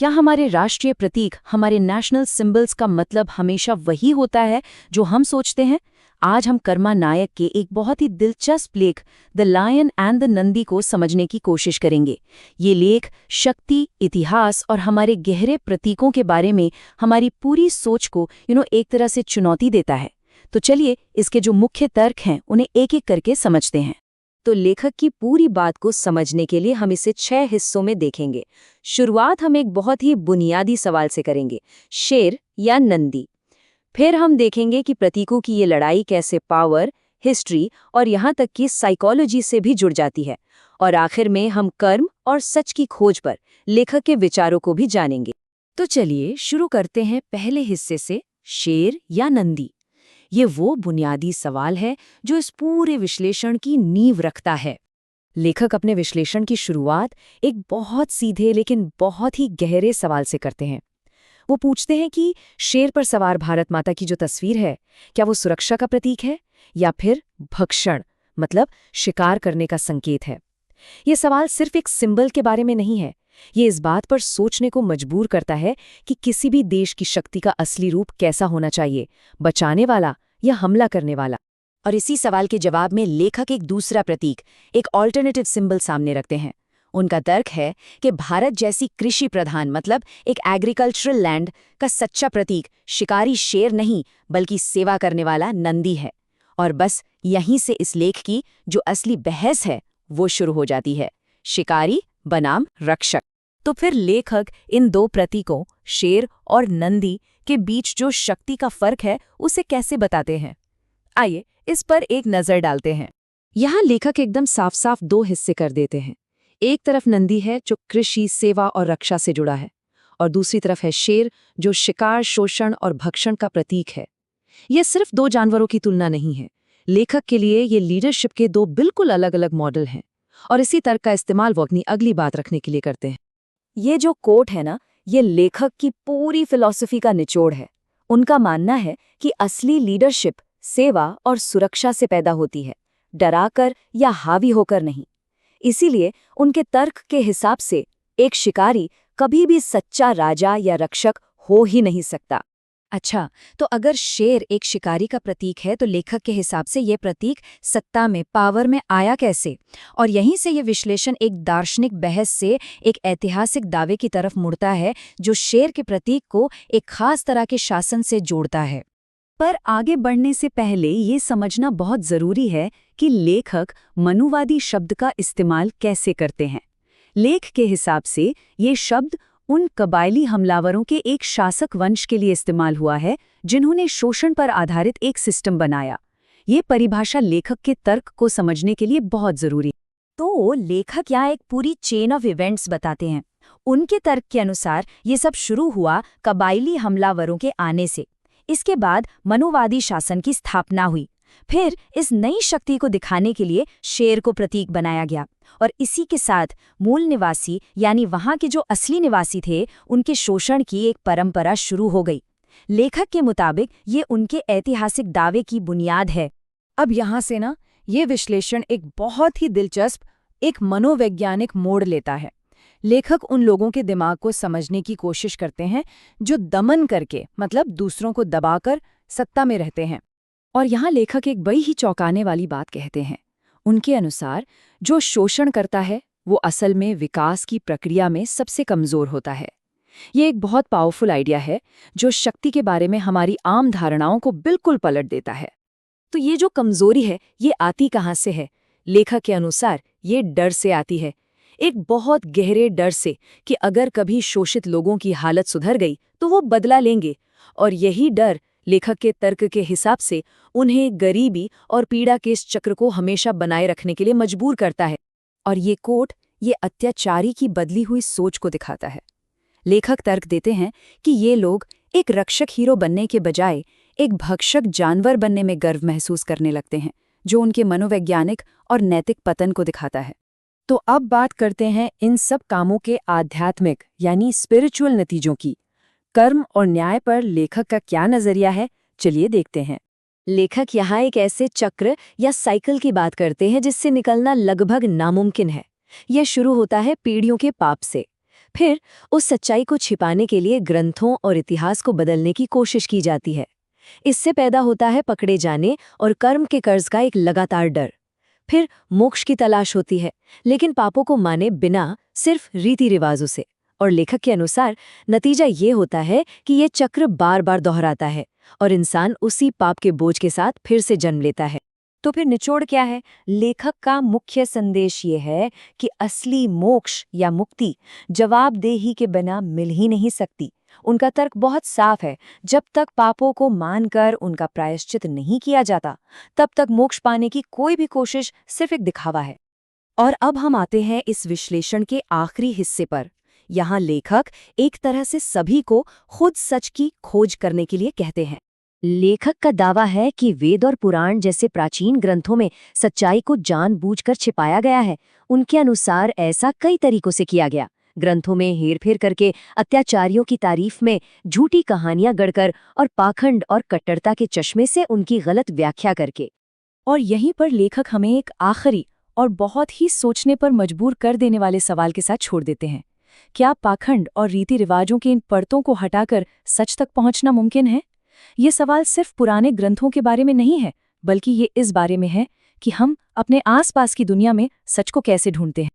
क्या हमारे राष्ट्रीय प्रतीक, हमारे नेशनल सिंबल्स का मतलब हमेशा वही होता है जो हम सोचते हैं? आज हम कर्मा नायक के एक बहुत ही दिलचस्प लेख the lion and the Nandi को समझने की कोशिश करेंगे। ये लेख शक्ति, इतिहास और हमारे गहरे प्रतीकों के बारे में हमारी पूरी सोच को एक तरह से चुनौती देता है। तो चलिए इसके जो मुख्य तर्क हैं उन्हें एक एक करके समझते हैं। तो लेखक की पूरी बात को समझने के लिए हम इसे 6 हिस्सों में देखेंगे। शुरुआत हम एक बहुत ही बुनियादी सवाल से करेंगे, शेर या नंदी। फिर हम देखेंगे कि प्रतीकों की ये लड़ाई कैसे पावर, हिस्ट्री और यहाँ तक कि साइकोलॉजी से भी जुड़ जाती है। और आखिर में हम कर्म और सच की खोज पर लेखक के विचारों को भी जानेंगे। तो चलिए शुरू करते हैं पहले हिस्से से, शेर या नंदी। ये वो बुनियादी सवाल है जो इस पूरे विश्लेषण की नींव रखता है। लेखक अपने विश्लेषण की शुरुआत एक बहुत सीधे लेकिन बहुत ही गहरे सवाल से करते हैं। वो पूछते हैं कि शेर पर सवार भारत माता की जो तस्वीर है, क्या वो सुरक्षा का प्रतीक है या फिर भक्षण, मतलब शिकार करने का संकेत है। ये सवाल सिर्फ एक सिंबल के बारे में नहीं है, ये इस बात पर सोचने को मजबूर करता है कि किसी भी देश की शक्ति का असली रूप कैसा होना चाहिए, बचाने वाला या हमला करने वाला। और इसी सवाल के जवाब में लेखक एक दूसरा प्रतीक, एक ऑल्टरनेटिव सिंबल सामने रखते हैं। उनका तर्क है कि भारत जैसी कृषि प्रधान, मतलब एक एग्रीकल्चरल लैंड का सच्चा प्रतीक शिकारी शेर नहीं बल्कि सेवा करने वाला नंदी है। और बस यहीं से इस लेख की जो असली बहस है वो शुरू हो जाती है, शिकारी बनाम रक्षक। तो फिर लेखक इन दो प्रतीकों, शेर और नंदी, के बीच जो शक्ति का फर्क है उसे कैसे बताते हैं? आइए इस पर एक नजर डालते हैं। यहाँ लेखक एकदम साफ साफ दो हिस्से कर देते हैं। एक तरफ नंदी है जो कृषि, सेवा और रक्षा से जुड़ा है, और दूसरी तरफ है शेर जो शिकार, शोषण और भक्षण का प्रतीक है। यह सिर्फ दो जानवरों की तुलना नहीं है, लेखक के लिए ये लीडरशिप के दो बिल्कुल अलग अलग मॉडल हैं। और इसी तर्क का इस्तेमाल वो अपनी अगली बात रखने के लिए करते हैं। ये जो कोट है ना, ये लेखक की पूरी फिलॉसफी का निचोड़ है। उनका मानना है कि असली लीडरशिप सेवा और सुरक्षा से पैदा होती है, डराकर या हावी होकर नहीं। इसीलिए उनके तर्क के हिसाब से एक शिकारी कभी भी सच्चा राजा या रक्षक हो ही नहीं सकता। अच्छा, तो अगर शेर एक शिकारी का प्रतीक है तो लेखक के हिसाब से ये प्रतीक सत्ता में, पावर में आया कैसे? और यहीं से ये विश्लेषण एक दार्शनिक बहस से एक ऐतिहासिक दावे की तरफ मुड़ता है जो शेर के प्रतीक को एक खास तरह के शासन से जोड़ता है। पर आगे बढ़ने से पहले ये समझना बहुत जरूरी है कि लेखक मनुवादी शब्द का इस्तेमाल कैसे करते हैं। लेख के हिसाब से ये शब्द उन कबायली हमलावरों के एक शासक वंश के लिए इस्तेमाल हुआ है जिन्होंने शोषण पर आधारित एक सिस्टम बनाया। ये परिभाषा लेखक के तर्क को समझने के लिए बहुत जरूरी है। तो लेखक यहाँ एक पूरी चेन ऑफ इवेंट्स बताते हैं। उनके तर्क के अनुसार ये सब शुरू हुआ कबायली हमलावरों के आने से। इसके बाद मनुवादी शासन की स्थापना हुई। फिर इस नई शक्ति को दिखाने के लिए शेर को प्रतीक बनाया गया, और इसी के साथ मूल निवासी यानी वहां के जो असली निवासी थे उनके शोषण की एक परंपरा शुरू हो गई। लेखक के मुताबिक ये उनके ऐतिहासिक दावे की बुनियाद है। अब यहाँ से ना ये विश्लेषण एक बहुत ही दिलचस्प, एक मनोवैज्ञानिक मोड़ लेता है। लेखक उन लोगों के दिमाग को समझने की कोशिश करते हैं जो दमन करके, मतलब दूसरों को दबाकर सत्ता में रहते हैं। और यहाँ लेखक एक बड़ी ही चौंकाने वाली बात कहते हैं। उनके अनुसार जो शोषण करता है वो असल में विकास की प्रक्रिया में सबसे कमजोर होता है। ये एक बहुत पावरफुल आइडिया है जो शक्ति के बारे में हमारी आम धारणाओं को बिल्कुल पलट देता है। तो ये जो कमजोरी है ये आती कहाँ से है? लेखक के अनुसार ये डर से आती है, एक बहुत गहरे डर से कि अगर कभी शोषित लोगों की हालत सुधर गई तो वो बदला लेंगे। और यही डर लेखक के तर्क के हिसाब से उन्हें गरीबी और पीड़ा के इस चक्र को हमेशा बनाए रखने के लिए मजबूर करता है। और ये कोट ये अत्याचारी की बदली हुई सोच को दिखाता है। लेखक तर्क देते हैं कि ये लोग एक रक्षक हीरो बनने के बजाय एक भक्षक जानवर बनने में गर्व महसूस करने लगते हैं, जो उनके मनोवैज्ञानिक और नैतिक पतन को दिखाता है। तो अब बात करते हैं इन सब कामों के आध्यात्मिक यानी स्पिरिचुअल नतीजों की। कर्म और न्याय पर लेखक का क्या नजरिया है, चलिए देखते हैं। लेखक यहाँ एक ऐसे चक्र या साइकिल की बात करते हैं जिससे निकलना लगभग नामुमकिन है। यह शुरू होता है पीढ़ियों के पाप से। फिर उस सच्चाई को छिपाने के लिए ग्रंथों और इतिहास को बदलने की कोशिश की जाती है। इससे पैदा होता है पकड़े जाने और कर्म के कर्ज का एक लगातार डर। फिर मोक्ष की तलाश होती है, लेकिन पापों को माने बिना, सिर्फ रीति रिवाजों से। और लेखक के अनुसार नतीजा ये होता है कि ये चक्र बार बार दोहराता है और इंसान उसी पाप के बोझ के साथ फिर से जन्म लेता है। तो फिर निचोड़ क्या है? लेखक का मुख्य संदेश ये है कि असली मोक्ष या मुक्ति जवाबदेही के बिना मिल ही नहीं सकती। उनका तर्क बहुत साफ है, जब तक पापों को मानकर उनका प्रायश्चित नहीं किया जाता, तब तक मोक्ष पाने की कोई भी कोशिश सिर्फ एक दिखावा है। और अब हम आते हैं इस विश्लेषण के आखिरी हिस्से पर। यहाँ लेखक एक तरह से सभी को खुद सच की खोज करने के लिए कहते हैं। लेखक का दावा है कि वेद और पुराण जैसे प्राचीन ग्रंथों में सच्चाई को जानबूझकर छिपाया गया है। उनके अनुसार ऐसा कई तरीकों से किया गया। ग्रंथों में हेरफेर करके, अत्याचारियों की तारीफ में झूठी कहानियां गढ़कर और पाखंड और कट्टरता के चश्मे से उनकी गलत व्याख्या करके। और यहीं पर लेखक हमें एक आखिरी और बहुत ही सोचने पर मजबूर कर देने वाले सवाल के साथ छोड़ देते हैं। क्या पाखंड और रीति रिवाजों के इन परतों को हटाकर सच तक पहुंचना मुमकिन है? ये सवाल सिर्फ पुराने ग्रंथों के बारे में नहीं है, बल्कि ये इस बारे में है कि हम अपने आसपास की दुनिया में सच को कैसे ढूंढते हैं।